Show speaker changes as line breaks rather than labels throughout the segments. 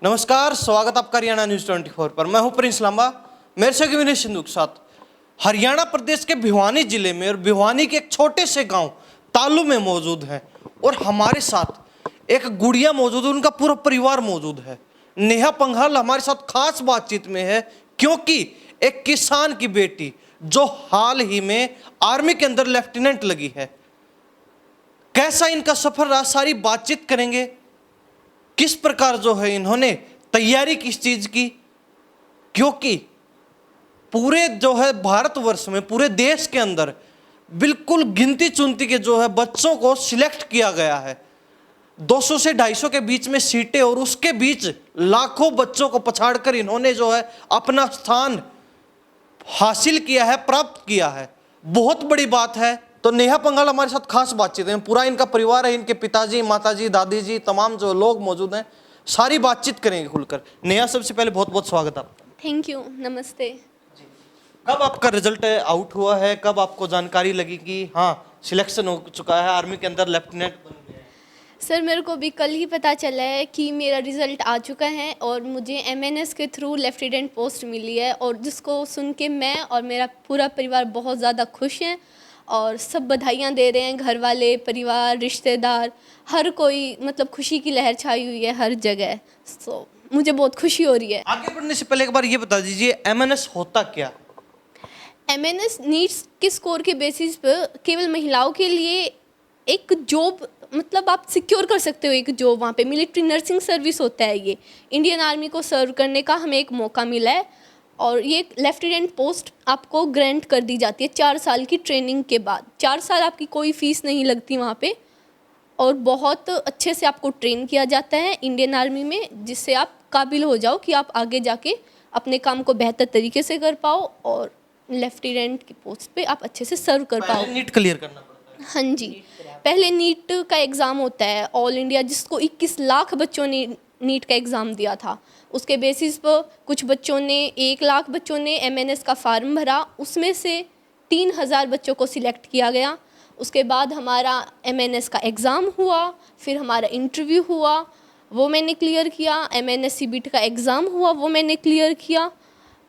नमस्कार, स्वागत आपका हरियाणा न्यूज़ 24 पर। मैं हूं प्रिंस लांबा, मेरे से विनय सिंधु के साथ। हरियाणा प्रदेश के भिवानी जिले में और भिवानी के एक छोटे से गांव तालू में मौजूद है और हमारे साथ एक गुड़िया मौजूद है, उनका पूरा परिवार मौजूद है। नेहा पंघाल हमारे साथ खास बातचीत में है क्योंकि एक किसान की बेटी जो हाल ही में आर्मी के अंदर लेफ्टिनेंट लगी है, कैसा इनका सफर रहा, सारी बातचीत करेंगे। किस प्रकार जो है इन्होंने तैयारी किस चीज की, क्योंकि पूरे जो है भारतवर्ष में, पूरे देश के अंदर बिल्कुल गिनती चुनती के जो है बच्चों को सिलेक्ट किया गया है। 200 से 250 के बीच में सीटें और उसके बीच लाखों बच्चों को पछाड़कर इन्होंने जो है अपना स्थान हासिल किया है, प्राप्त किया है। बहुत बड़ी बात है। तो नेहा पंघाल हमारे साथ खास बातचीत है, पूरा इनका परिवार है, इनके पिताजी, माताजी, दादी जी, तमाम जो लोग मौजूद हैं, सारी बातचीत करेंगे खुलकर। नेहा, सबसे पहले बहुत बहुत स्वागत आपका।
थैंक यू, नमस्ते।
कब आपका रिजल्ट आउट हुआ है, कब आपको जानकारी लगी कि हाँ सिलेक्शन हो चुका है, आर्मी के अंदर लेफ्टिनेंट बन गए हैं?
सर, मेरे को भी कल ही पता चला है कि मेरा रिज़ल्ट आ चुका है और मुझे एमएनएस के थ्रू लेफ्टिनेंट पोस्ट मिली है, और जिसको सुन के मैं और मेरा पूरा परिवार बहुत ज़्यादा खुश हैं और सब बधाइयाँ दे रहे हैं। घर वाले, परिवार, रिश्तेदार, हर कोई, मतलब खुशी की लहर छाई हुई है हर जगह। सो मुझे बहुत खुशी हो रही है।
आगे बढ़ने से पहले एक बार ये बता दीजिए, एमएनएस होता क्या?
एमएनएस नीट्स के स्कोर के बेसिस पर केवल महिलाओं के लिए एक जॉब, मतलब आप सिक्योर कर सकते हो एक जॉब वहाँ पे। मिलिट्री नर्सिंग सर्विस होता है ये। इंडियन आर्मी को सर्व करने का हमें एक मौका मिला है और ये लेफ्टिनेंट पोस्ट आपको ग्रांट कर दी जाती है 4 साल की ट्रेनिंग के बाद। 4 साल आपकी कोई फीस नहीं लगती वहाँ पे और बहुत अच्छे से आपको ट्रेन किया जाता है इंडियन आर्मी में, जिससे आप काबिल हो जाओ कि आप आगे जाके अपने काम को बेहतर तरीके से कर पाओ और लेफ्टिनेंट की पोस्ट पे आप अच्छे से सर्व कर पाओ।
नीट क्लियर करना पड़ता है?
हाँ जी, पहले नीट का एग्ज़ाम होता है ऑल इंडिया, जिसको 21 लाख बच्चों ने नीट का एग्ज़ाम दिया था। उसके बेसिस पर कुछ बच्चों ने, 1 लाख बच्चों ने एमएनएस का फार्म भरा, उसमें से 3000 बच्चों को सिलेक्ट किया गया। उसके बाद हमारा एमएनएस का एग्ज़ाम हुआ, फिर हमारा इंटरव्यू हुआ, वो मैंने क्लियर किया। एमएनएस सीबीटी का एग्ज़ाम हुआ, वो मैंने क्लियर किया।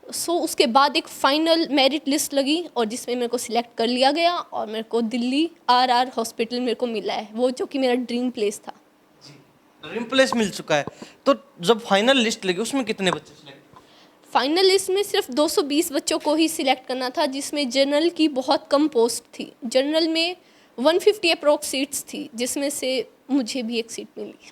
सो उसके बाद एक फ़ाइनल मेरिट लिस्ट लगी और जिसमें मेरे को सिलेक्ट कर लिया गया और मेरे को दिल्ली आरआर हॉस्पिटल मेरे को मिला है, वो जो कि मेरा ड्रीम प्लेस था।
ड्रीम प्लेस मिल चुका है। तो जब फाइनल लिस्ट लगी उसमें कितने बच्चे सिलेक्ट?
फाइनल लिस्ट में सिर्फ 220 बच्चों को ही सिलेक्ट करना था, जिसमें जनरल की बहुत कम पोस्ट थी। जनरल में 150 अप्रोक्स सीट्स थी, जिसमें से मुझे भी एक सीट मिली।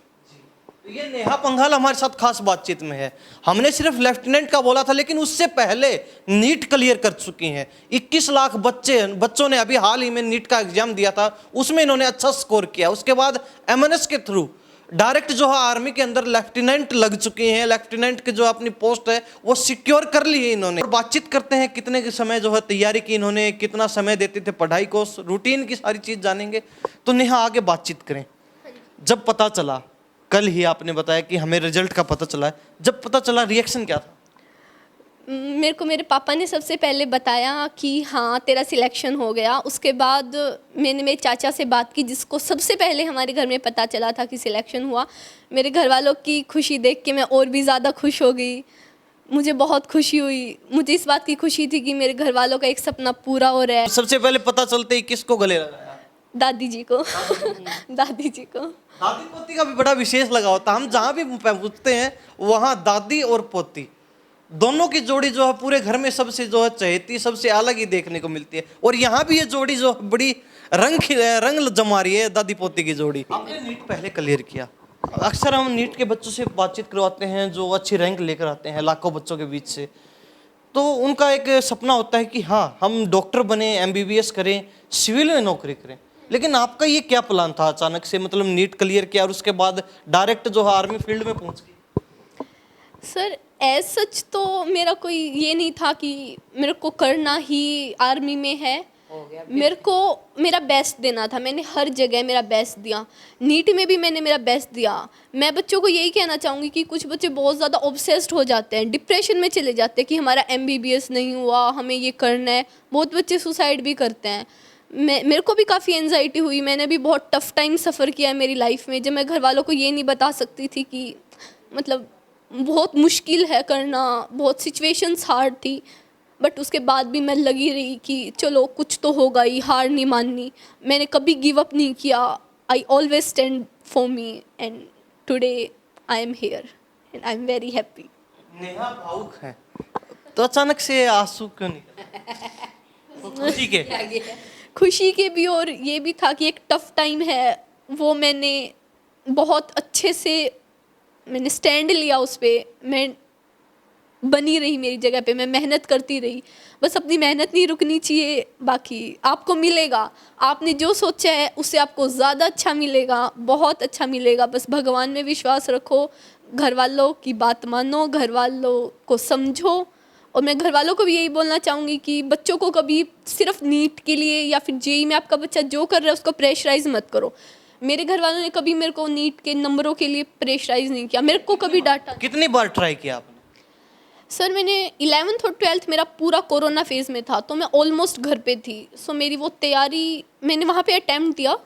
ये नेहा पंघाल हमारे साथ खास बातचीत में है। हमने सिर्फ लेफ्टिनेंट का बोला था, लेकिन उससे पहले नीट क्लियर कर चुकी हैं। 21 लाख बच्चों ने अभी हाल ही में नीट का एग्जाम दिया था, उसमें इन्होंने अच्छा स्कोर किया। उसके बाद एमएनएस के थ्रू डायरेक्ट जो है आर्मी के अंदर लेफ्टिनेंट लग चुकी हैं। लेफ्टिनेंट की जो अपनी पोस्ट है वो सिक्योर कर ली है इन्होंने। और बातचीत करते हैं कितने के समय जो है तैयारी की इन्होंने, कितना समय देते थे पढ़ाई को, रूटीन की सारी चीज जानेंगे। तो नेहा, आगे बातचीत करें। जब पता चला, कल ही आपने बताया कि हमें रिजल्ट का पता चला है, जब पता चला रिएक्शन क्या था?
मेरे को मेरे पापा ने सबसे पहले बताया कि हाँ तेरा सिलेक्शन हो गया। उसके बाद मैंने मेरे चाचा से बात की, जिसको सबसे पहले हमारे घर में पता चला था कि सिलेक्शन हुआ। मेरे घर वालों की खुशी देख के मैं और भी ज़्यादा खुश हो गई। मुझे बहुत खुशी हुई। मुझे इस बात की खुशी थी कि मेरे घर वालों का एक सपना पूरा हो रहा है।
सबसे पहले पता चलते ही किसको गले लगाया?
दादी जी को। दादी जी को।
दादी पोती का भी बड़ा विशेष लगाव होता है। हम जहाँ भी पूछते हैं वहाँ दादी और पोती दोनों की जोड़ी जो है पूरे घर में सबसे जो है चहेती, सबसे अलग ही देखने को मिलती है। और यहाँ भी ये जोड़ी जो बड़ी रंग जमा रही है, दादी पोती की जोड़ी। आपने नीट पहले क्लियर किया। अक्सर हम नीट के बच्चों से बातचीत करवाते हैं जो अच्छी रैंक लेकर आते हैं लाखों बच्चों के बीच से, तो उनका एक सपना होता है कि हाँ हम डॉक्टर बने, एमबीबीएस करें, सिविल में नौकरी करें। लेकिन आपका ये क्या प्लान था अचानक से, मतलब नीट क्लियर किया और उसके बाद डायरेक्ट जो है आर्मी फील्ड में पहुंच गई?
सर, एज सच तो मेरा कोई ये नहीं था कि मेरे को करना ही आर्मी में है। मेरे को मेरा बेस्ट देना था। मैंने हर जगह मेरा बेस्ट दिया। नीट में भी मैंने मेरा बेस्ट दिया। मैं बच्चों को यही कहना चाहूँगी कि कुछ बच्चे बहुत ज़्यादा ऑब्सेस्ड हो जाते हैं, डिप्रेशन में चले जाते हैं कि हमारा एमबीबीएस नहीं हुआ, हमें ये करना है। बहुत बच्चे सुसाइड भी करते हैं। मेरे को भी काफ़ी एंजाइटी हुई। मैंने भी बहुत टफ टाइम सफ़र किया है मेरी लाइफ में, जब मैं घर वालों को ये नहीं बता सकती थी कि मतलब बहुत मुश्किल है करना, बहुत सिचुएशंस हार्ड थी, बट उसके बाद भी मैं लगी रही कि चलो कुछ तो होगा ही, हार नहीं माननी। मैंने कभी गिव अप नहीं किया। I always stand for me and today I am here and I am very happy.
Neha भावुक है तो अचानक से आंसू क्यों निकले? वो खुशी के?
खुशी के भी, और ये भी था कि एक टफ टाइम है, वो मैंने बहुत अच्छे से मैंने स्टैंड लिया उस पर। मैं बनी रही मेरी जगह पे, मैं मेहनत करती रही। बस अपनी मेहनत नहीं रुकनी चाहिए, बाकी आपको मिलेगा। आपने जो सोचा है उससे आपको ज़्यादा अच्छा मिलेगा, बहुत अच्छा मिलेगा। बस भगवान में विश्वास रखो, घर वालों की बात मानो, घर वालों को समझो। और मैं घर वालों को भी यही बोलना चाहूँगी कि बच्चों को कभी सिर्फ नीट के लिए या फिर जेई में आपका बच्चा जो कर रहा है उसको प्रेशराइज मत करो। मेरे घर वालों ने कभी मेरे को नीट के नंबरों के लिए प्रेशराइज नहीं किया, मेरे को कभी डांटा।
कितनी बार ट्राई किया आपने?
सर मैंने 11th और 12th मेरा पूरा कोरोना फेज़ में था, तो मैं ऑलमोस्ट घर पे थी। सो मेरी वो तैयारी मैंने वहाँ पे अटैम्प्ट दिया,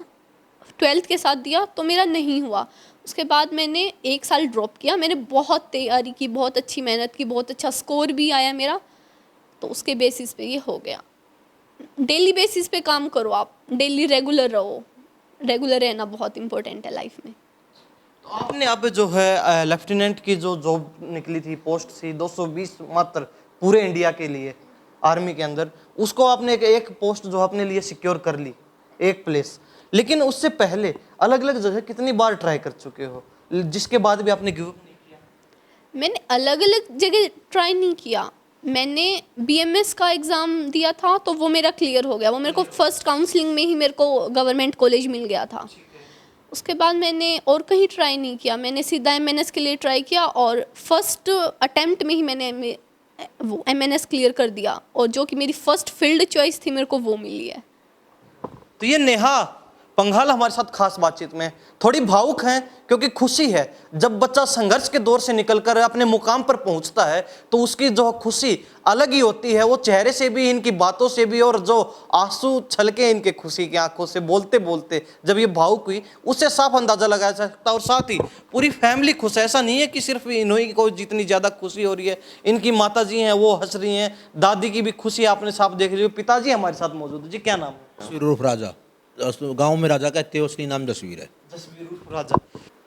12th के साथ दिया, तो मेरा नहीं हुआ। उसके बाद मैंने 1 साल ड्रॉप किया। मैंने बहुत तैयारी की, बहुत अच्छी मेहनत की, बहुत अच्छा स्कोर भी आया मेरा, तो उसके बेसिस पे ये हो गया। डेली बेसिस पे काम करो आप, डेली रेगुलर रहो। रेगुलर रहना बहुत इंपॉर्टेंट है लाइफ में।
तो आपने अब जो है लेफ्टिनेंट की जो जॉब निकली थी, पोस्ट थी 220 मात्र पूरे इंडिया के लिए आर्मी के अंदर, उसको आपने एक पोस्ट जो अपने लिए सिक्योर कर ली, एक प्लेस। लेकिन उससे पहले अलग अलग जगह कितनी बार ट्राई कर चुके हो, जिसके बाद भी आपने गिव अप नहीं किया?
मैंने अलग अलग जगह ट्राई नहीं किया। मैंने बीएमएस का एग्ज़ाम दिया था, तो वो मेरा क्लियर हो गया। वो मेरे को फर्स्ट काउंसलिंग में ही मेरे को गवर्नमेंट कॉलेज मिल गया था। उसके बाद मैंने और कहीं ट्राई नहीं किया। मैंने सीधा एमएनएस के लिए ट्राई किया और फर्स्ट अटेम्प्ट में ही मैंने वो एमएनएस क्लियर कर दिया, और जो कि मेरी फर्स्ट फील्ड चॉइस थी मेरे को वो मिली है।
तो ये नेहा पंघाल हमारे साथ खास बातचीत में थोड़ी भावुक हैं, क्योंकि खुशी है जब बच्चा संघर्ष के दौर से निकलकर अपने मुकाम पर पहुंचता है तो उसकी जो खुशी अलग ही होती है। वो चेहरे से भी, इनकी बातों से भी, और जो आंसू छलके इनके खुशी की आंखों से बोलते बोलते जब ये भावुक हुई, उससे साफ अंदाजा लगाया जा सकता है। और साथ ही पूरी फैमिली खुश है। ऐसा नहीं है कि सिर्फ इन्हीं को जितनी ज़्यादा खुशी हो रही है, इनकी माता जी हैं वो हंस रही हैं, दादी की भी खुशी आपने साफ देख रही हो। पिताजी हमारे साथ मौजूद है। जी क्या नाम है?
सिरूफ राजा, गांव में राजा कहते हैं, उसकी नाम जसवीर है।
जसवीर उर्फ राजा।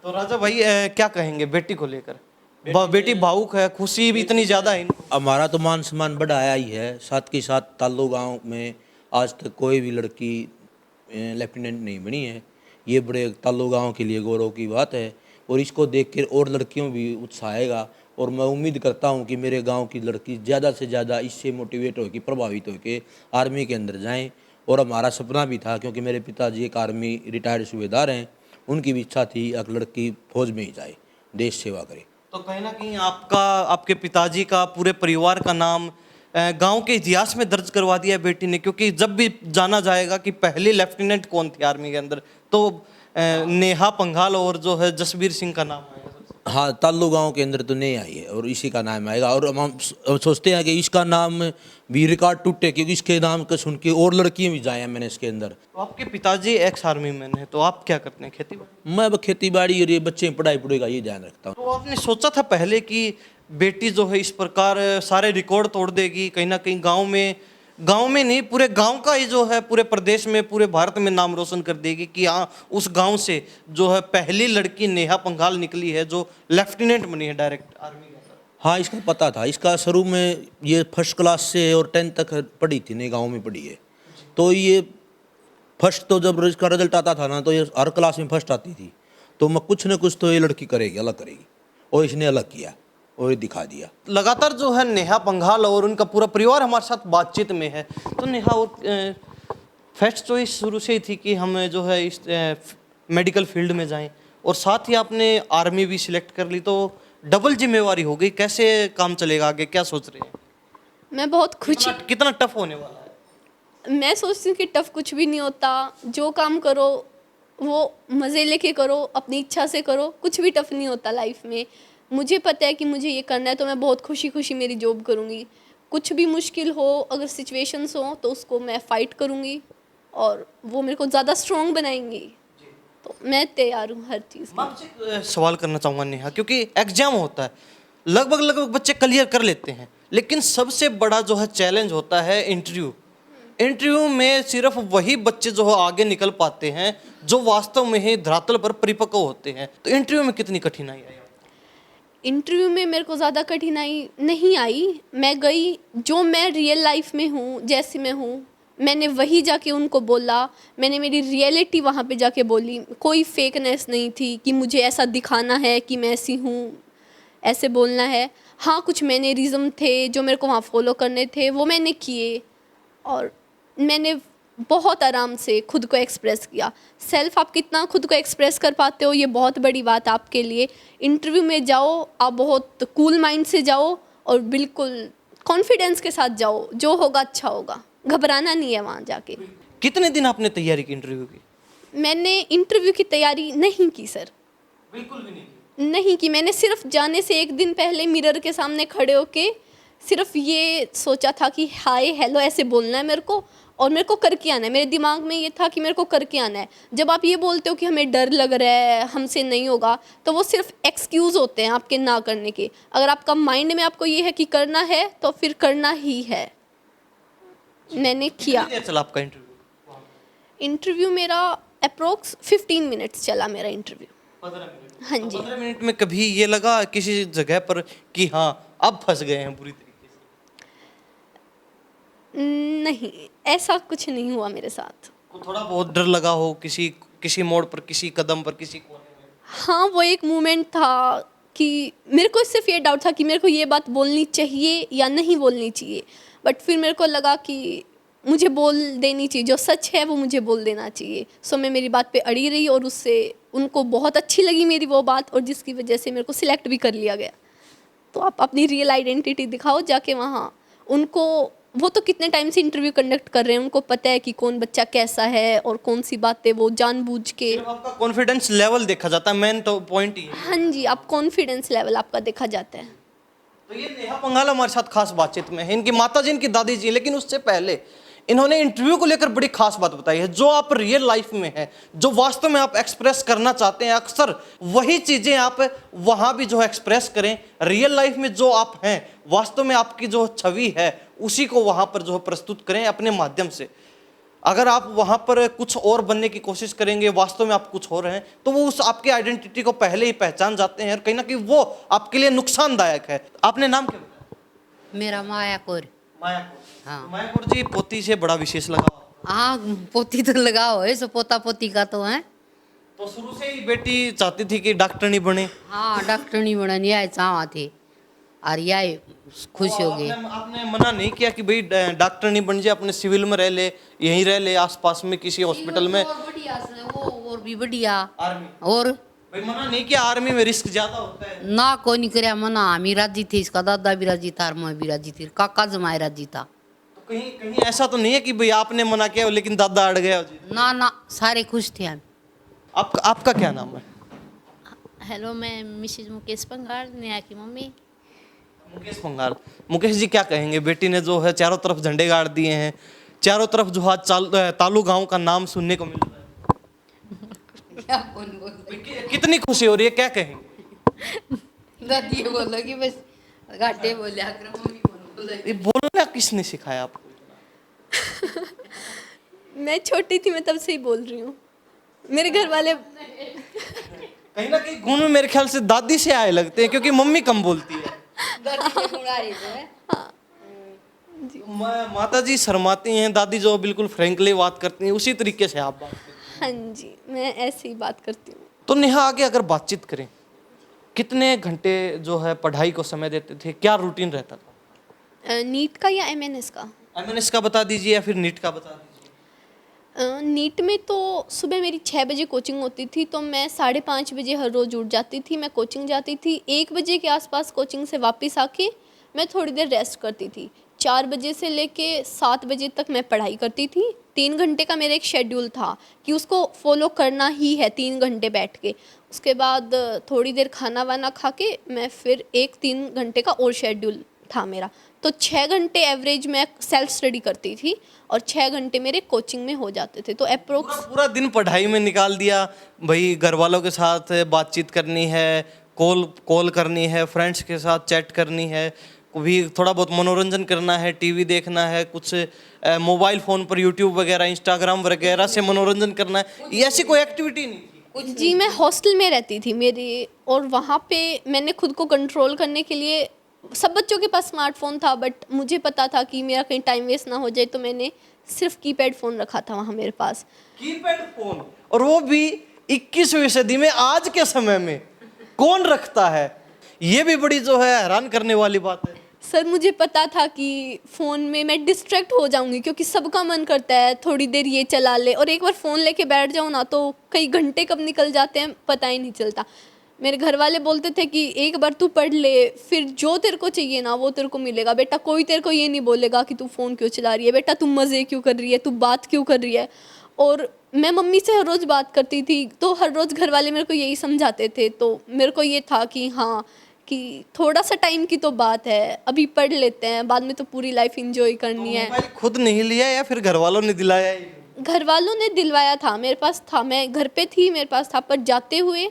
तो राजा भाई क्या कहेंगे बेटी को लेकर? बेटी भावुक है, खुशी भी इतनी ज्यादा है इनको।
हमारा तो मान सम्मान बढ़ाया ही है। साथ के साथ ताल्लो गांव में आज तक कोई भी लड़की लेफ्टिनेंट नहीं बनी है। ये बड़े ताल्लो गांव के लिए गौरव की बात है, और इसको देख कर और लड़कियों भी उत्साह आएगा। और मैं उम्मीद करता हूं कि मेरे गांव की लड़की ज़्यादा से ज़्यादा इससे मोटिवेट होकर, प्रभावित होकर आर्मी के अंदर जाएं। और हमारा सपना भी था, क्योंकि मेरे पिताजी एक आर्मी रिटायर्ड सूबेदार हैं, उनकी भी इच्छा थी एक लड़की फौज में ही जाए, देश सेवा करे।
तो कहीं ना कहीं आपका, आपके पिताजी का, पूरे परिवार का नाम गांव के इतिहास में दर्ज करवा दिया बेटी ने। क्योंकि जब भी जाना जाएगा कि पहले लेफ्टिनेंट कौन थी आर्मी के अंदर, तो नेहा पंघाल और जो है जसवीर सिंह का नाम आएगा।
हाँ, ताल्लू गांव के अंदर तो नहीं आई है, और इसी का नाम आएगा। और हम सोचते हैं कि इसका नाम भी रिकॉर्ड टूटे, क्योंकि इसके नाम को सुन के और लड़कियां भी जाएं मैंने इसके अंदर।
तो आपके पिताजी एक्स आर्मी मैन है, तो आप क्या करते हैं? खेती बाड़ी?
मैं अब खेती बाड़ी और ये बच्चे पढ़ाई पढ़ाई का ये ध्यान रखता हूँ।
तो आपने सोचा था पहले कि बेटी जो है इस प्रकार सारे रिकॉर्ड तोड़ देगी, कहीं ना कहीं गांव में नहीं, पूरे गांव का ही जो है, पूरे प्रदेश में, पूरे भारत में नाम रोशन कर देगी कि हाँ, उस गांव से जो है पहली लड़की नेहा पंघाल निकली है जो लेफ्टिनेंट बनी है डायरेक्ट आर्मी के अंदर?
हाँ, इसका पता था। इसका शुरू में ये फर्स्ट क्लास से और 10th तक पढ़ी थी, नहीं गाँव में पढ़ी है। तो ये फर्स्ट, तो जब इसका रिजल्ट आता था ना, तो ये हर क्लास में फर्स्ट आती थी। तो मैं कुछ न कुछ तो ये लड़की करेगी, अलग करेगी, और इसने अलग किया और ये दिखा दिया।
लगातार जो है नेहा पंघाल और उनका पूरा परिवार हमारे साथ बातचीत में है। तो नेहा, और फर्स्ट चॉइस शुरू से ही थी कि हम जो है इस मेडिकल फील्ड में जाएं, और साथ ही आपने आर्मी भी सिलेक्ट कर ली, तो डबल जिम्मेवारी हो गई। कैसे काम चलेगा आगे, क्या सोच रहे हैं?
मैं बहुत खुश।
कितना टफ होने वाला है?
मैं सोचती हूँ कि टफ कुछ भी नहीं होता। जो काम करो वो मज़े लेके करो, अपनी इच्छा से करो, कुछ भी टफ नहीं होता लाइफ में। मुझे पता है कि मुझे ये करना है, तो मैं बहुत खुशी खुशी मेरी जॉब करूँगी। कुछ भी मुश्किल हो, अगर सिचुएशंस हो, तो उसको मैं फ़ाइट करूँगी, और वो मेरे को ज़्यादा स्ट्रॉन्ग बनाएंगी। तो मैं तैयार हूँ हर चीज़।
मैं आपसे एक सवाल करना चाहूँगा नेहा, क्योंकि एग्जाम होता है लगभग लगभग बच्चे क्लियर कर लेते हैं, लेकिन सबसे बड़ा जो है चैलेंज होता है इंटरव्यू। इंटरव्यू में सिर्फ वही बच्चे जो है आगे निकल पाते हैं जो वास्तव में ही धरातल पर परिपक्व होते हैं। तो इंटरव्यू में कितनी कठिनाई आई?
इंटरव्यू में मेरे को ज़्यादा कठिनाई नहीं आई। मैं गई, जो मैं रियल लाइफ में हूँ, जैसी मैं हूँ, मैंने वही जाके उनको बोला। मैंने मेरी रियलिटी वहाँ पे जाके बोली। कोई फेकनेस नहीं थी कि मुझे ऐसा दिखाना है कि मैं ऐसी हूँ, ऐसे बोलना है। हाँ, कुछ मैनरिज्म थे जो मेरे को वहाँ फॉलो करने थे, वो मैंने किए, और मैंने बहुत आराम से खुद को एक्सप्रेस किया। सेल्फ आप कितना खुद को एक्सप्रेस कर पाते हो, ये बहुत बड़ी बात आपके लिए। इंटरव्यू में जाओ, आप बहुत कूल माइंड से जाओ और बिल्कुल कॉन्फिडेंस के साथ जाओ, जो होगा अच्छा होगा, घबराना नहीं है वहाँ जाके।
कितने दिन आपने तैयारी की इंटरव्यू की?
मैंने इंटरव्यू की तैयारी नहीं की सर,
बिल्कुल भी नहीं।
नहीं की। मैंने सिर्फ जाने से एक दिन पहले मिरर के सामने खड़े होके सिर्फ ये सोचा था कि हाय हेलो ऐसे बोलना है मेरे को, और मेरे को करके आना है। मेरे दिमाग में ये था कि मेरे को करके आना है। जब आप ये बोलते हो कि हमें डर लग रहा है, हमसे नहीं होगा, तो वो सिर्फ एक्सक्यूज़ होते हैं आपके ना करने के। अगर आपका माइंड में आपको ये है कि करना है तो फिर करना ही है। मैंने किया।
कितनी देर चला आपका इंटरव्यू?
इंटरव्यू मेरा अप्रोक्स 15 मिनट्स चला मेरा इंटरव्यू।
15 मिनट।
हाँ जी।
15 मिनट में कभी ये लगा किसी जगह पर कि हाँ अब फंस गए हैं बुरी तरीके से?
नहीं, ऐसा कुछ नहीं हुआ मेरे साथ।
को थोड़ा बहुत डर लगा हो किसी मोड़ पर, किसी कदम पर, किसी कोने में?
हाँ, वो एक मोमेंट था कि मेरे को सिर्फ ये डाउट था कि मेरे को ये बात बोलनी चाहिए या नहीं बोलनी चाहिए। बट फिर मेरे को लगा कि मुझे बोल देनी चाहिए, जो सच है वो मुझे बोल देना चाहिए। सो मैं मेरी बात पे अड़ी रही, और उससे उनको बहुत अच्छी लगी मेरी वो बात, और जिसकी वजह से मेरे को सिलेक्ट भी कर लिया गया। तो आप अपनी रियल आइडेंटिटी दिखाओ जाके वहाँ। उनको, वो तो कितने टाइम से इंटरव्यू कंडक्ट कर रहे हैं, उनको पता है कि कौन बच्चा कैसा है और कौन सी बातें वो जानबूझ के।
सिर्फ आपका कॉन्फिडेंस लेवल देखा जाता है, मेन तो पॉइंट ही है।
हाँ जी, आप कॉन्फिडेंस लेवल आपका देखा जाता है।
तो ये नेहा पंघाल हमारे साथ खास बातचीत में है। इनकी माता जी, इनकी दादी जी, लेकिन उससे पहले इन्होंने इंटरव्यू को लेकर बड़ी खास बात बताई है। जो आप रियल लाइफ में है, जो वास्तव में आप एक्सप्रेस करना चाहते हैं, अक्सर वही चीजें आप वहां भी जो है एक्सप्रेस करें। रियल लाइफ में जो आप हैं, वास्तव में आपकी जो छवि है, उसी को वहां पर जो है प्रस्तुत करें अपने माध्यम से। अगर आप वहां पर कुछ और बनने की कोशिश करेंगे, वास्तव में आप कुछ और हैं, तो वो उस आपके आइडेंटिटी को पहले ही पहचान जाते हैं, और कहीं ना कहीं वो आपके लिए नुकसानदायक है। आपने नाम क्या बताया?
मेरा माया कौर।
मायापुर।
हाँ।
मायापुर जी, पोती से बड़ा विशेष लगा।
हाँ, पोती तो लगाओ है, सो पोता पोती का तो है।
तो शुरू से ही बेटी चाहती थी कि डॉक्टरनी बने?
हाँ, डॉक्टरनी बननी आए चाहवा थे, और यह खुश हो गए।
आपने मना नहीं किया कि भाई डॉक्टरनी बन जाए, अपने सिविल में रह ले, यहीं रह ले आसपास में किसी हॉस्पिटल में?
और बढ़िया से, वो और भी बढ़िया।
आर्मी?
और
भाई मना नहीं किया? आर्मी में रिस्क ज्यादा होता है।
ना कोई नहीं कराया मना। हम राजी थे, इसका दादा भी राजी था और मैं भी राजी थी, काका जमाए राजी था।
तो कहीं कहीं ऐसा तो नहीं है कि भाई आपने मना किया लेकिन दादा अड़ गया जी?
ना ना, सारे खुश थे हम।
आपका क्या नाम है?
हेलो, मैं मिसेज मुकेश पंघाल, नेहा की मम्मी।
मुकेश पंघाल। मुकेश जी, क्या कहेंगे? बेटी ने जो है चारों तरफ झंडे गाड़ दिए हैं, चारों तरफ जो है तालू गांव का नाम सुनने को मिल रहा है।
क्या कौन बोल,
कितनी खुशी हो रही है, क्या कहेंगे?
दादी बोलो कि बस घाटे बोले, मम्मी बोलो।
ये बोलना किसने सिखाया आपको?
मैं छोटी थी, मैं तब से ही बोल रही हूँ। मेरे घर वाले
कहीं ना कहीं गुण मेरे ख्याल से दादी से आए लगते हैं, क्योंकि मम्मी कम बोलती है। माता जी शर्माती हैं, दादी जो बिल्कुल फ्रैंकली बात करती हैं, उसी तरीके से आप बात करते हैं।
हाँ जी, मैं ऐसे ही बात करती हूँ।
तो नेहा, आगे अगर बातचीत करें, कितने घंटे जो है पढ़ाई को समय देते थे, क्या रूटीन रहता था?
नीट का या एमएनएस का?
एमएनएस का बता दीजिए या फिर नीट का बता दीजिए।
नीट में तो सुबह मेरी 6 बजे कोचिंग होती थी, तो मैं 5:30 बजे हर रोज़ उठ जाती थी, मैं कोचिंग जाती थी। 1 बजे के आसपास कोचिंग से वापस आके मैं थोड़ी देर रेस्ट करती थी। 4 बजे से लेके 7 बजे तक मैं पढ़ाई करती थी। 3 घंटे का मेरा एक शेड्यूल था कि उसको फॉलो करना ही है, 3 घंटे बैठ के। उसके बाद थोड़ी देर खाना वाना खा के मैं फिर 3 घंटे का और शेड्यूल था मेरा। तो 6 घंटे एवरेज मैं सेल्फ स्टडी करती थी, और 6 घंटे मेरे कोचिंग में हो जाते थे। तो अप्रोक्स
पूरा दिन पढ़ाई में निकाल दिया भाई, घर वालों के साथ बातचीत करनी है, कॉल करनी है, फ्रेंड्स के साथ चैट करनी है, भी थोड़ा बहुत मनोरंजन करना है, टीवी देखना है, कुछ मोबाइल फ़ोन पर यूट्यूब वगैरह, इंस्टाग्राम वगैरह से मनोरंजन करना है, ये ऐसी कोई एक्टिविटी नहीं थी।
जी मैं हॉस्टल में रहती थी मेरी, और वहाँ पे मैंने खुद को कंट्रोल करने के लिए, सब बच्चों के पास स्मार्टफोन था बट मुझे पता था कि मेरा कहीं टाइम वेस्ट ना हो जाए, तो मैंने सिर्फ कीपैड फ़ोन रखा था वहाँ मेरे पास।
कीपैड फोन, और वो भी 21वीं सदी में, आज के समय में कौन रखता है? ये भी बड़ी जो है हैरान करने वाली बात है।
सर मुझे पता था कि फ़ोन में मैं डिस्ट्रैक्ट हो जाऊंगी, क्योंकि सबका मन करता है थोड़ी देर ये चला ले, और एक बार फ़ोन लेके बैठ जाऊँ ना तो कई घंटे कब निकल जाते हैं पता ही नहीं चलता। मेरे घर वाले बोलते थे कि एक बार तू पढ़ ले, फिर जो तेरे को चाहिए ना वो तेरे को मिलेगा बेटा, कोई तेरे को ये नहीं बोलेगा कि तू फ़ोन क्यों चला रही है बेटा, तू मज़े क्यों कर रही है, तू बात क्यों कर रही है। और मैं मम्मी से हर रोज़ बात करती थी, तो हर रोज़ घर वाले मेरे को यही समझाते थे, तो मेरे को ये था कि हाँ कि थोड़ा सा टाइम की तो बात है, अभी पढ़ लेते हैं, बाद में तो पूरी लाइफ एंजॉय करनी है।
मोबाइल खुद नहीं लिया या फिर घर वालों ने दिलाया?
घर वालों ने दिलवाया था, मेरे पास था, मैं घर पे थी, मेरे पास था, पर जाते हुए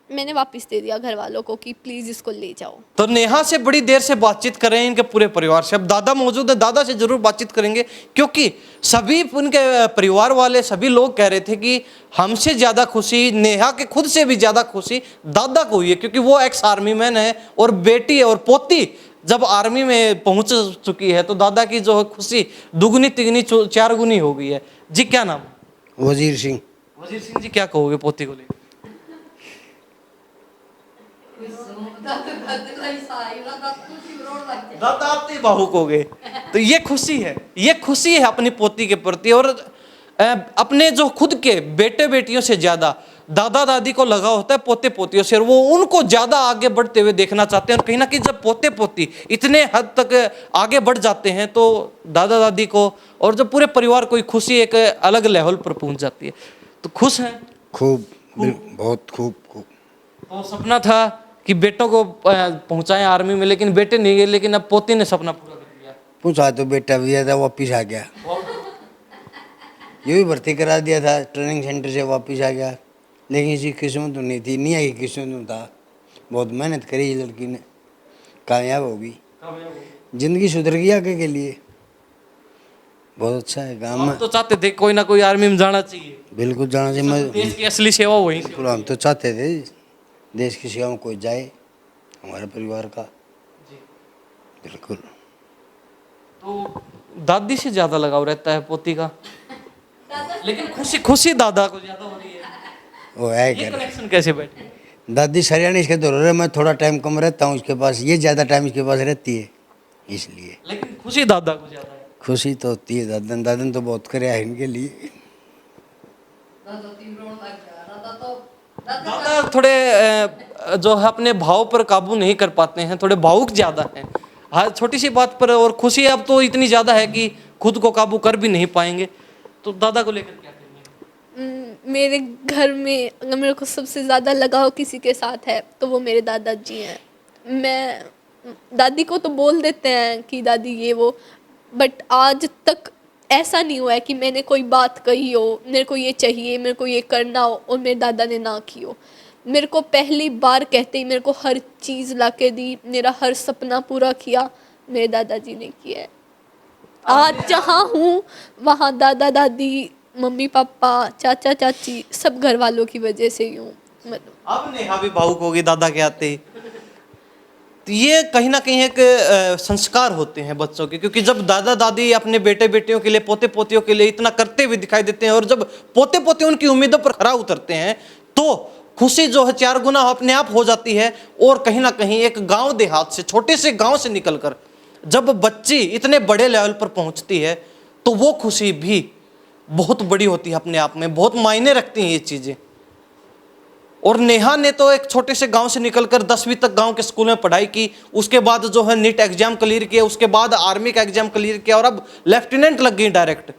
मैंने वापस दे दिया घर वालों को कि प्लीज़ इसको ले जाओ।
तो नेहा से बड़ी देर से बातचीत कर रहे हैं इनके पूरे परिवार से। अब दादा मौजूद है, दादा से जरूर बातचीत करेंगे, क्योंकि सभी उनके परिवार वाले सभी लोग कह रहे थे कि हमसे ज़्यादा खुशी, नेहा के खुद से भी ज़्यादा खुशी दादा को हुई है, क्योंकि वो एक्स आर्मी मैन है और बेटी और पोती जब आर्मी में पहुंच चुकी है तो दादा की जो खुशी दुगनी तिगनी चार गुनी हो गई है। जी क्या नाम?
वजीर सिंह।
वजीर सिंह जी, क्या कहोगे पोती को लेकर? दादा आप तो भावुक हो गए। तो ये खुशी है, ये खुशी है अपनी पोती के प्रति, और अपने जो खुद के बेटे बेटियों से ज्यादा दादा दादी को लगा होता है पोते पोतियों से, और वो उनको ज्यादा आगे बढ़ते हुए देखना चाहते हैं। और कहीं ना कहीं जब पोते पोती इतने हद तक आगे बढ़ जाते हैं तो दादा दादी को और जो पूरे परिवार को खुशी एक अलग लेवल पर पहुंच जाती है। तो खुश हैं?
खूब, बहुत खूब खूब।
तो सपना था कि बेटों को पहुंचाएं आर्मी में, लेकिन बेटे नहीं गए, लेकिन अब पोती ने सपना पूरा कर दिया।
पूछा तो बेटा भी था, वापिस आ गया। ये भी भर्ती करा दिया था ट्रेनिंग सेंटर से, वापिस आ गया, लेकिन इसकी किस्मत तो नहीं थी, नहीं आई किस्मत था। बहुत मेहनत करी ये लड़की ने, कामयाब होगी, जिंदगी सुधर गई आगे के लिए, बहुत अच्छा है काम में।
तो चाहते थे कोई ना कोई आर्मी में जाना चाहिए,
बिल्कुल जाना चाहिए। मैं
देश की असली सेवा वही से
बिल्कुल, हम तो चाहते थे देश की सेवा में कोई जाए, हमारे परिवार का। बिल्कुल।
तो दादी से ज्यादा लगाव रहता है पोती का, लेकिन खुशी खुशी दादा को ज्यादा हो रही है।
वो है
ये
क्या,
कनेक्शन कैसे बैठे?
दादी सरियानी इसके दौर है, मैं थोड़ा टाइम कम रहता हूँ उसके पास, ये ज़्यादा टाइम इसके पास रहती है, इसलिए
लेकिन खुशी दादा को ज्यादा है।
खुशी तो होती है। दादन दादन तो बहुत करे है इनके लिए।
दादा थोड़े जो है अपने भाव पर काबू नहीं कर पाते हैं, थोड़े भावुक ज्यादा हैं हर छोटी सी बात पर, और खुशी अब तो इतनी ज्यादा है कि खुद को काबू कर भी नहीं पाएंगे। तो दादा को लेकर क्या करेंगे?
मेरे घर में अगर मेरे को सबसे ज़्यादा लगाव किसी के साथ है तो वो मेरे दादाजी हैं। मैं दादी को तो बोल देते हैं कि दादी ये वो, बट आज तक ऐसा नहीं हुआ है कि मैंने कोई बात कही हो, मेरे को ये चाहिए, मेरे को ये करना हो, और मेरे दादा ने ना की हो। मेरे को पहली बार कहते ही मेरे को हर चीज़ ला के दी, मेरा हर सपना पूरा किया मेरे दादाजी ने किया है। आज जहाँ हूँ वहाँ दादा दादी, मम्मी पापा, चाचा चाची, सब घर वालों की वजह से ही हूँ। मतलब
अब नेहा भी भावुक होगी दादा के आते ही। तो ये कहीं ना कहीं एक संस्कार होते हैं बच्चों के, क्योंकि जब दादा दादी अपने बेटे बेटियों के लिए, पोते पोतियों के लिए इतना करते हुए दिखाई देते हैं, और जब पोते पोते उनकी उम्मीदों पर खरा उतरते हैं तो खुशी जो है 4 गुना अपने आप हो जाती है। और कहीं ना कहीं एक गांव देहात से, छोटे से गांव से निकलकर जब बच्ची इतने बड़े लेवल पर पहुंचती है तो वो खुशी भी बहुत बड़ी होती है अपने आप में, बहुत मायने रखती हैं ये चीजें। और नेहा ने तो एक छोटे से गांव से निकलकर 10वीं तक गांव के स्कूल में पढ़ाई की, उसके बाद जो है नीट एग्जाम क्लियर किया, उसके बाद आर्मी का एग्जाम क्लियर किया, और अब लेफ्टिनेंट लग गई डायरेक्ट।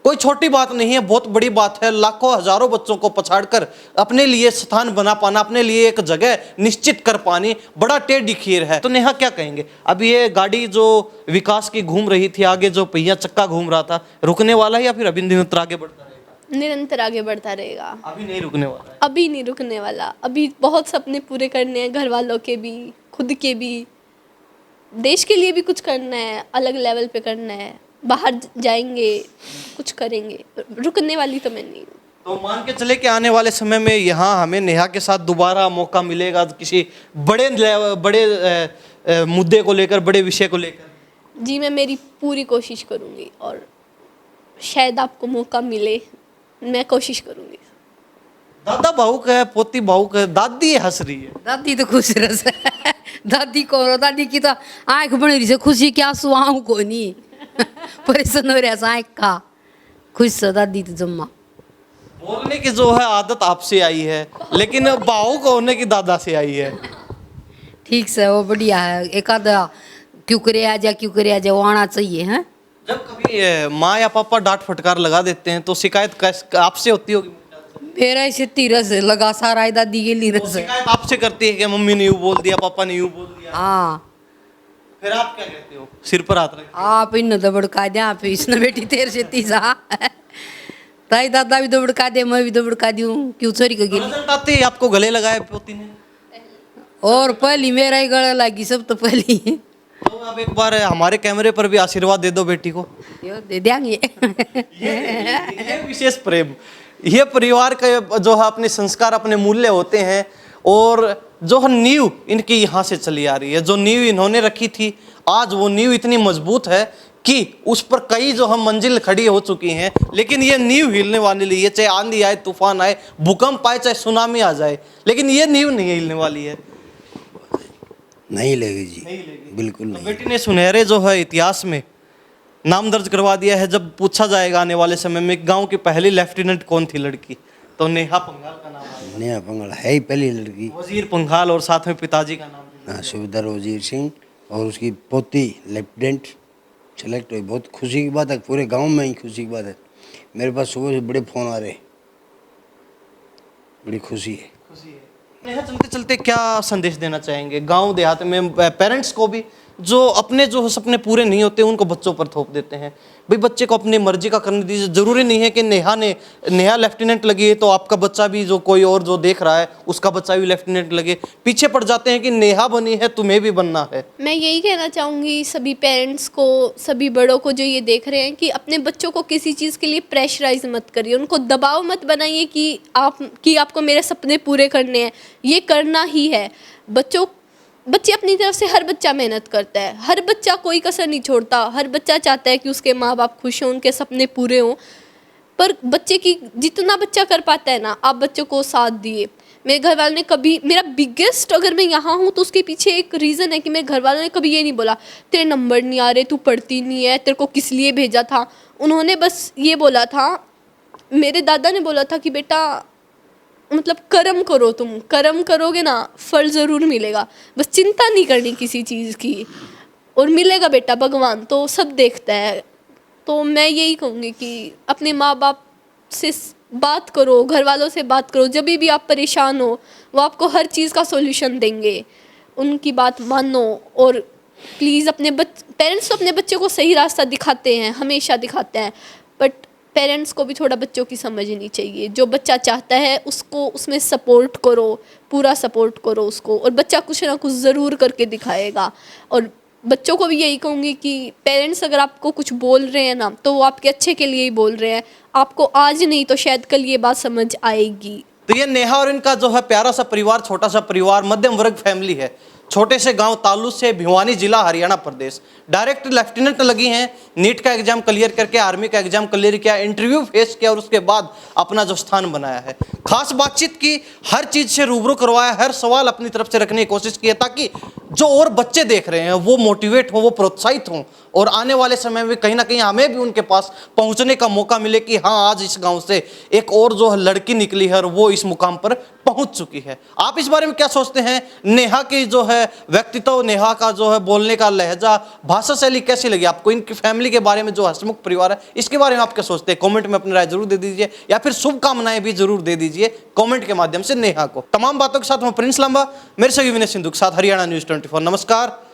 कोई छोटी बात नहीं है, बहुत बड़ी बात है। लाखों हजारों बच्चों को पछाड़कर अपने लिए स्थान बना पाना, अपने लिए एक जगह निश्चित कर पानी, बड़ा टेढ़ी खीर है। तो नेहा क्या कहेंगे? अब ये गाड़ी जो विकास की घूम रही थी, आगे जो पहिया चक्का घूम रहा था, रुकने वाला है या फिर अभी दिन आगे बढ़ता रहेगा?
निरंतर आगे बढ़ता रहेगा,
अभी नहीं रुकने वाला है।
अभी नहीं रुकने वाला। अभी बहुत सपने पूरे करने हैं, घर वालों के भी, खुद के भी, देश के लिए भी कुछ करना है, अलग लेवल पे करना है, बाहर जाएंगे, कुछ करेंगे, रुकने वाली तो मैं नहीं हूँ।
तो मान के चले कि आने वाले समय में यहाँ हमें नेहा के साथ दोबारा मौका मिलेगा किसी बड़े मुद्दे को लेकर, बड़े विषय को लेकर?
जी मैं मेरी पूरी कोशिश करूँगी और शायद आपको मौका मिले, मैं कोशिश करूँगी।
दादा भावुक है, पोती भावुक है, दादी हंस रही है।
दादी तो खुश रस दादी को, दादी की तो आँख बन रही से खुशी क्या सुहाऊ को नहीं परेशान हो रहा आँख का, खुश से दादी तो जम्मा।
बोलने की जो है आदत आपसे आई है, लेकिन भावुक होने की दादा से आई है।
ठीक से वो बढ़िया है। एक आधा क्यों करे आ जा वो आना चाहिए हैं।
जब कभी माँ या पापा डांट फटकार लगा देते हैं तो शिकायत आपसे होती होगी?
मेरा इसे तीरस लगा सारा दादी के लिए
तो
रस।
शिकायत आपसे करती है कि मम्मी ने यूं बोल दिया, पापा ने यूं बोल दिया,
हाँ
फिर आप क्या कहते हो? सिर पर हाथ रख
आप इन दबड़का दे, आप इसने बेटी तेरे से तीसा ताई दादा भी दबड़का दे, मैं भी दबड़का दूं, क्यों चोरी का गिरी।
रिजल्ट आते ही आपको गले लगाए पोती ने?
और पहली मेरा ही गला लगी सब तो पहली।
तो अब एक बार हमारे कैमरे पर भी आशीर्वाद दे दो बेटी को।
यो दे देंगे।
ये विशेष प्रेम, ये परिवार का जो है अपने संस्कार, अपने मूल्य होते हैं, और जो है नींव इनकी यहाँ से चली आ रही है। जो नींव इन्होंने रखी थी, आज वो नींव इतनी मजबूत है कि उस पर कई जो हम मंजिल खड़ी हो चुकी हैं, लेकिन ये नींव हिलने वाली है। चाहे आंधी आए, तूफान आए, भूकंप आए, चाहे सुनामी आ जाए, लेकिन ये नींव नहीं हिलने वाली है।
नहीं लेगी जी,
नहीं लेगी।
बिल्कुल
तो
नहीं।
बेटी ने सुनहरे जो है इतिहास में नाम दर्ज करवा दिया है। जब पूछा जाएगा आने वाले समय में गांव की पहली लेफ्टिनेंट कौन थी लड़की, तो नेहा पंघाल का नाम आएगा।
नया पंगड़ है ही पहली लड़की।
वजीर पंघाल और साथ में पिताजी का नाम भी।
हाँ, सूबेदार वजीर सिंह और उसकी पोती लेफ्टिनेंट सेलेक्ट हुई। बहुत खुशी की बात है, पूरे गांव में ही खुशी की बात है। मेरे पास सुबह से बड़े फोन आ रहे, बड़ी खुशी है।
नेहा, चलते चलते क्या संदेश देना चाहेंगे गांव देहात में पेरेंट्स को भी, जो अपने जो सपने पूरे नहीं होते उनको बच्चों पर थोप देते हैं? भाई बच्चे को अपनी मर्जी का करने दीजिए। जरूरी नहीं है कि नेहा लेफ्टिनेंट लगी है तो आपका बच्चा भी, जो कोई और जो देख रहा है उसका बच्चा भी लेफ्टिनेंट लगे। पीछे पड़ जाते हैं कि नेहा बनी है, तुम्हें भी बनना है।
मैं यही कहना चाहूँगी सभी पेरेंट्स को, सभी बड़ों को जो ये देख रहे हैं, कि अपने बच्चों को किसी चीज़ के लिए प्रेशराइज मत करिए, उनको दबाव मत बनाइए कि आपको मेरे सपने पूरे करने हैं, ये करना ही है। बच्चे अपनी तरफ से, हर बच्चा मेहनत करता है, हर बच्चा कोई कसर नहीं छोड़ता, हर बच्चा चाहता है कि उसके माँ बाप खुश हों, उनके सपने पूरे हों। पर बच्चे की जितना बच्चा कर पाता है ना, आप बच्चों को साथ दिए। मेरे घर वालों ने कभी, मेरा बिगेस्ट, अगर मैं यहाँ हूँ तो उसके पीछे एक रीज़न है कि मेरे घर वालों ने कभी ये नहीं बोला तेरे नंबर नहीं आ रहे, तू पढ़ती नहीं है, तेरे को किस लिए भेजा था। उन्होंने बस ये बोला था, मेरे दादा ने बोला था कि बेटा मतलब कर्म करो, तुम कर्म करोगे ना फल ज़रूर मिलेगा, बस चिंता नहीं करनी किसी चीज़ की, और मिलेगा बेटा, भगवान तो सब देखता है। तो मैं यही कहूँगी कि अपने माँ बाप से बात करो, घर वालों से बात करो, जब भी आप परेशान हो वो आपको हर चीज़ का सॉल्यूशन देंगे, उनकी बात मानो। और प्लीज़ पेरेंट्स तो अपने बच्चों को सही रास्ता दिखाते हैं, हमेशा दिखाते हैं, बट पेरेंट्स को भी थोड़ा बच्चों की समझनी चाहिए। जो बच्चा चाहता है उसको उसमें सपोर्ट करो, पूरा सपोर्ट करो उसको, और बच्चा कुछ ना कुछ ज़रूर करके दिखाएगा। और बच्चों को भी यही कहूँगी कि पेरेंट्स अगर आपको कुछ बोल रहे हैं ना, तो वो आपके अच्छे के लिए ही बोल रहे हैं, आपको आज नहीं तो शायद कल ये बात समझ आएगी।
तो ये नेहा और इनका जो है प्यारा सा परिवार, छोटा सा परिवार, मध्यम वर्ग फैमिली है, छोटे से गांव तालू से, भिवानी जिला, हरियाणा प्रदेश। डायरेक्ट लेफ्टिनेंट लगी हैं, नीट का एग्जाम क्लियर करके आर्मी का एग्जाम क्लियर किया, इंटरव्यू फेस किया और उसके बाद अपना जो स्थान बनाया है। खास बातचीत की, हर चीज से रूबरू करवाया, हर सवाल अपनी तरफ से रखने की कोशिश की है, ताकि जो और बच्चे देख रहे हैं वो मोटिवेट हों, वो प्रोत्साहित हों, और आने वाले समय में कहीं ना कहीं हमें भी उनके पास पहुंचने का मौका मिले कि हाँ, आज इस गांव से एक और जो है लड़की निकली है और वो इस मुकाम पर पहुंच चुकी है। आप इस बारे में क्या सोचते हैं? नेहा की जो है व्यक्तित्व, नेहा का जो है बोलने का लहजा, भाषा शैली कैसी लगी आपको? इनकी फैमिली के बारे में, जो हसमुख परिवार है, इसके बारे में आप क्या सोचते हैं? कमेंट में अपनी राय जरूर दे दीजिए, या फिर शुभकामनाएं भी जरूर दे दीजिए कमेंट के माध्यम से नेहा को। तमाम बातों के साथ मैं प्रिंस लांबा, मेरे सभी विनय सिंधु के साथ हरियाणा न्यूज़ 24। नमस्कार।